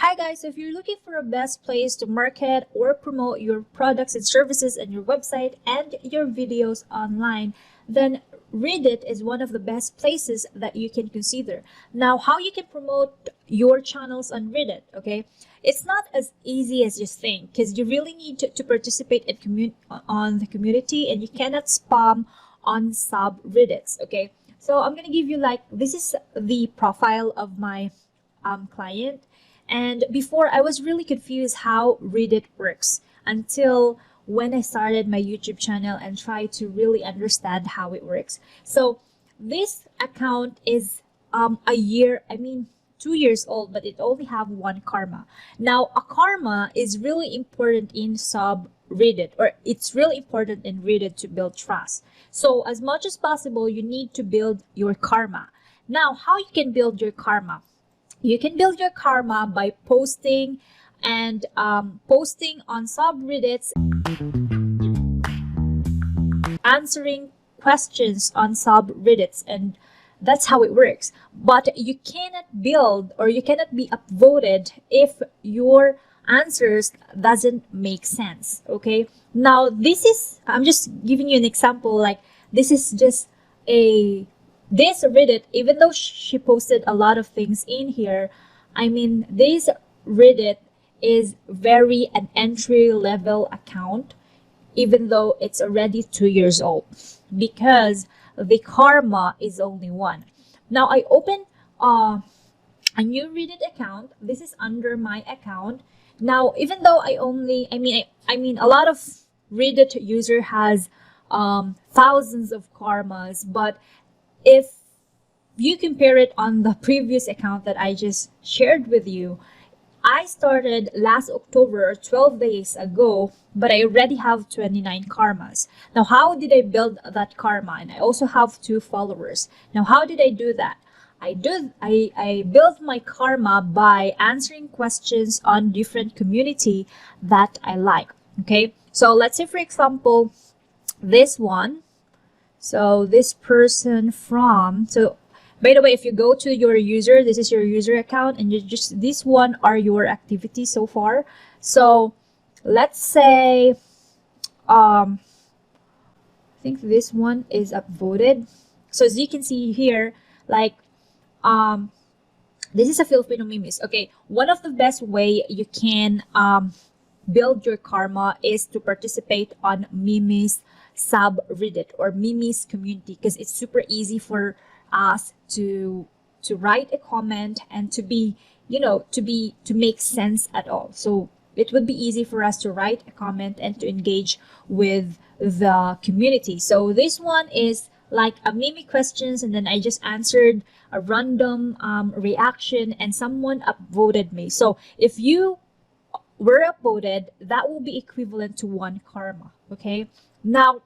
Hi guys, so if you're looking for a best place to market or promote your products and services and your website and your videos online, then Reddit is one of the best places that you can consider. Now, how you can promote your channels on Reddit, okay? It's not as easy as you think because you really need to participate in on the community, and you cannot spam on subreddits, okay? So I'm gonna give you this is the profile of my client. And before, I was really confused how Reddit works until when I started my YouTube channel and tried to really understand how it works. So this account is 2 years old, but it only have one karma. Now, a karma is really important in subreddit, or it's really important in Reddit to build trust. So as much as possible, you need to build your karma. Now, how you can build your karma? You can build your karma by posting and posting on subreddits, answering questions on subreddits, and that's how it works. But you cannot build, or you cannot be upvoted if your answers doesn't make sense, okay? Now, I'm just giving you an example. Like, this is just this Reddit, even though she posted a lot of things in here, this Reddit is very an entry-level account, even though it's already 2 years old, because the karma is only one. Now, I opened a new Reddit account. This is under my account. Now, even though a lot of Reddit user has thousands of karmas, but if you compare it on the previous account that I just shared with you, I started last October, 12 days ago, but I already have 29 karmas. Now, how did I build that karma? And I also have 2 followers. Now, how did I do that? I built my karma by answering questions on different community that I like. Okay, so let's say, for example, this one. So this person by the way, if you go to your user, this is your user account, and this one are your activities so far. So let's say, I think this one is upvoted. So as you can see here, this is a Filipino memes. Okay, one of the best way you can build your karma is to participate on memes subreddit or memes community, because it's super easy for us to write a comment and to make sense at all. So it would be easy for us to write a comment and to engage with the community. So this one is like a meme questions, and then I just answered a random reaction, and someone upvoted me. So if you were upvoted, that will be equivalent to 1 karma. Okay, now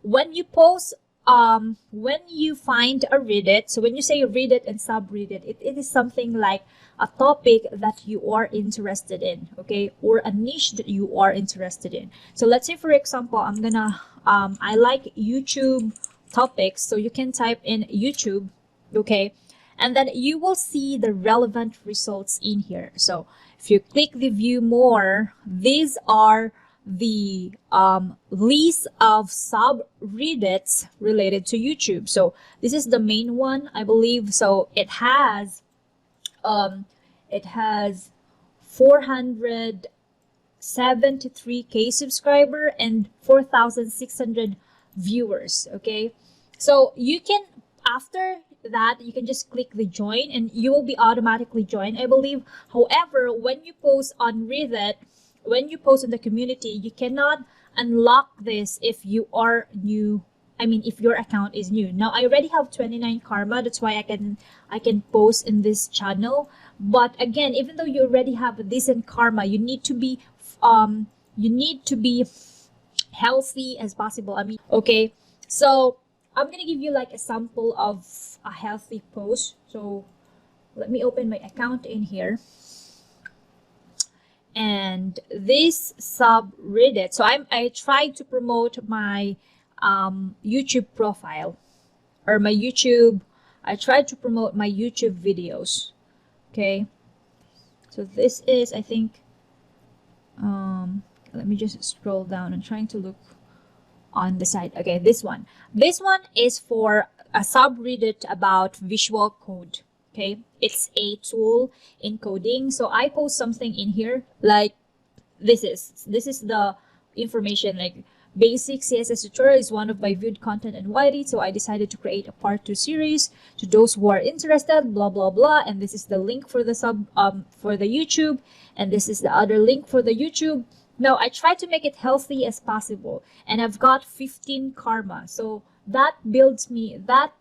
when you post, when you find a Reddit, so when you say Reddit and subreddit, it is something like a topic that you are interested in, okay, or a niche that you are interested in. So let's say, for example, I like YouTube topics, so you can type in YouTube, okay, and then you will see the relevant results in here. So if you click the view more, these are the list of subreddits related to YouTube. So this is the main one, I believe. So it has 473k subscriber and 4,600 viewers. Okay, so you can, after that, you can just click the join and you will be automatically joined, I believe. However, when you post on Reddit, when you post in the community, you cannot unlock this if you are new. If your account is new. Now, I already have 29 karma. That's why I can post in this channel. But again, even though you already have a decent karma, you need to be healthy as possible. Okay. So I'm gonna give you like a sample of a healthy post. So let me open my account in here. And this subreddit, so I tried to promote my YouTube profile, or I tried to promote my YouTube videos. Okay, So this is, I think, let me just scroll down. I'm trying to look on the side. Okay, this one. This one is for a subreddit about visual code. Okay, it's a tool in coding. So I post something in here like this is the information, like basic CSS tutorial is one of my viewed content and widely, so I decided to create a part 2 series to those who are interested, blah blah blah. And this is the link for the for the YouTube, and this is the other link for the YouTube. Now I try to make it healthy as possible, and I've got 15 karma, so that builds me that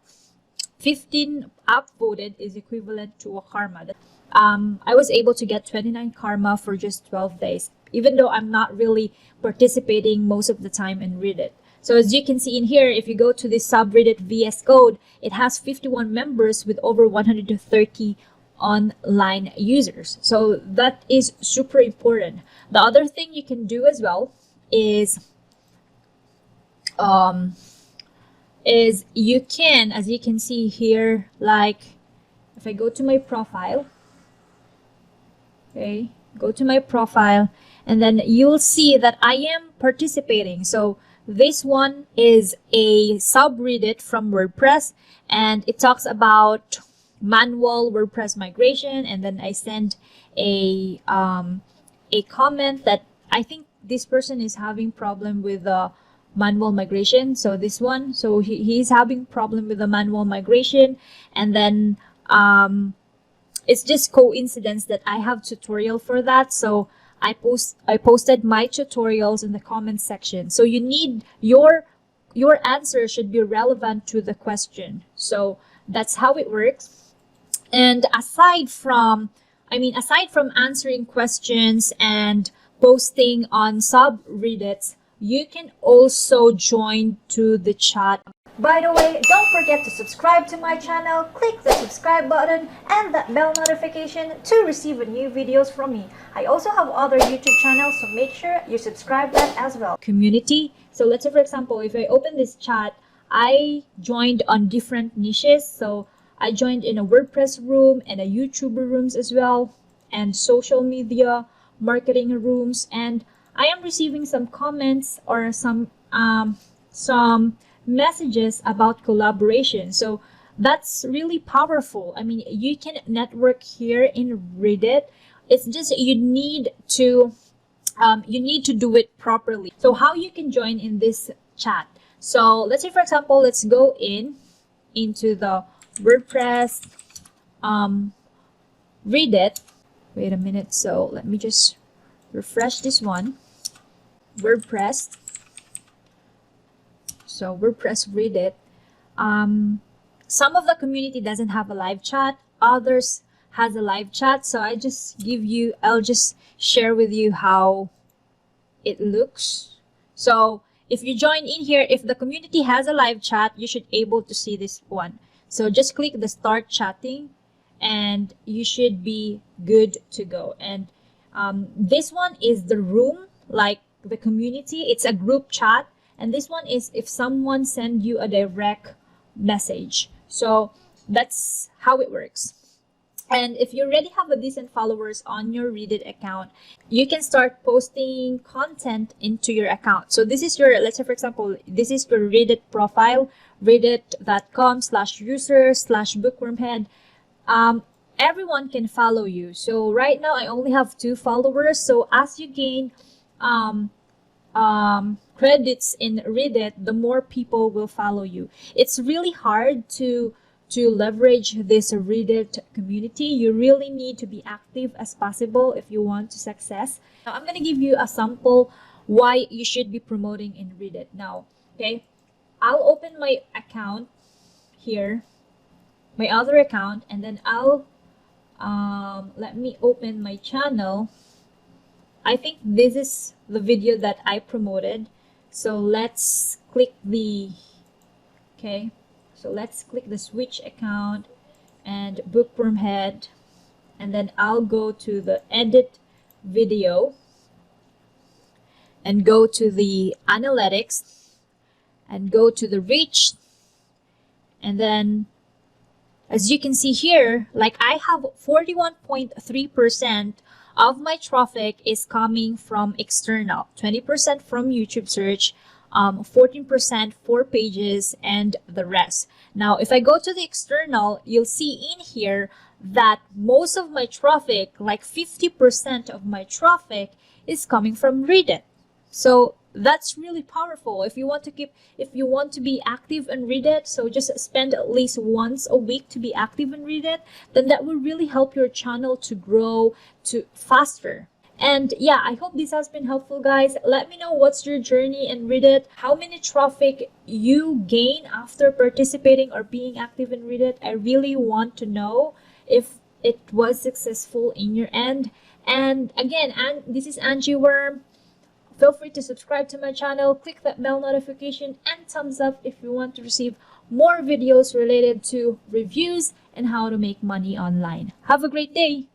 15 upvoted is equivalent to a karma. I was able to get 29 karma for just 12 days, even though I'm not really participating most of the time in Reddit. So as you can see in here, if you go to this subreddit VS Code, it has 51 members with over 130 online users. So that is super important. The other thing you can do as well is you can, as you can see here, like if I go to my profile, okay, go to my profile, and then you'll see that I am participating. So this one is a subreddit from WordPress, and it talks about manual WordPress migration. And then I send a comment that I think this person is having problem with the manual migration. So this one, so he's having problem with the manual migration, and then it's just coincidence that I have tutorial for that. So I posted my tutorials in the comment section. So you need your answer should be relevant to the question. So that's how it works. And aside from answering questions and posting on subreddits, you can also join to the chat. By the way, don't forget to subscribe to my channel, click the subscribe button and that bell notification to receive new videos from me. I also have other YouTube channels, so make sure you subscribe that as well. Community. So let's say, for example, if I open this chat, I joined on different niches. So I joined in a WordPress room and a YouTuber rooms as well, and social media marketing rooms, and I am receiving some comments or some messages about collaboration. So that's really powerful. I mean, you can network here in Reddit. It's just you need to do it properly. So how you can join in this chat? So let's say, for example, let's go into the WordPress Reddit. Wait a minute. So let me just refresh this one. WordPress. So WordPress Reddit. Some of the community doesn't have a live chat. Others has a live chat. So I'll just share with you how it looks. So if you join in here, if the community has a live chat, you should able to see this one. So just click the start chatting and you should be good to go. And this one is the room, like the community. It's a group chat. And this one is if someone send you a direct message. So that's how it works. And if you already have a decent followers on your Reddit account, you can start posting content into your account. So this is your, let's say for example, this is your Reddit profile, reddit.com/user/bookwormhead. Everyone can follow you. So right now I only have 2 followers. So as you gain credits in Reddit, the more people will follow you. It's really hard to leverage this Reddit community. You really need to be active as possible if you want to success. Now I'm going to give you a sample why you should be promoting in Reddit. Now, okay, I'll open my account here, my other account, and then I'll let me open my channel. I think this is the video that I promoted. So let's click the, okay, so let's click the switch account and BookwormHead, and then I'll go to the edit video and go to the analytics and go to the reach, and then As you can see here, like I have 41.3% of my traffic is coming from external, 20% from YouTube search, 14% for pages, and the rest. Now, if I go to the external, you'll see in here that most of my traffic, like 50% of my traffic, is coming from Reddit. So that's really powerful. If you want to be active in Reddit, so just spend at least once a week to be active in Reddit, then that will really help your channel to grow to faster. And yeah, I hope this has been helpful, guys. Let me know what's your journey in Reddit, how many traffic you gain after participating or being active in Reddit. I really want to know if it was successful in your end. And again, this is Angie Worm. Feel free to subscribe to my channel, click that bell notification, and thumbs up if you want to receive more videos related to reviews and how to make money online. Have a great day!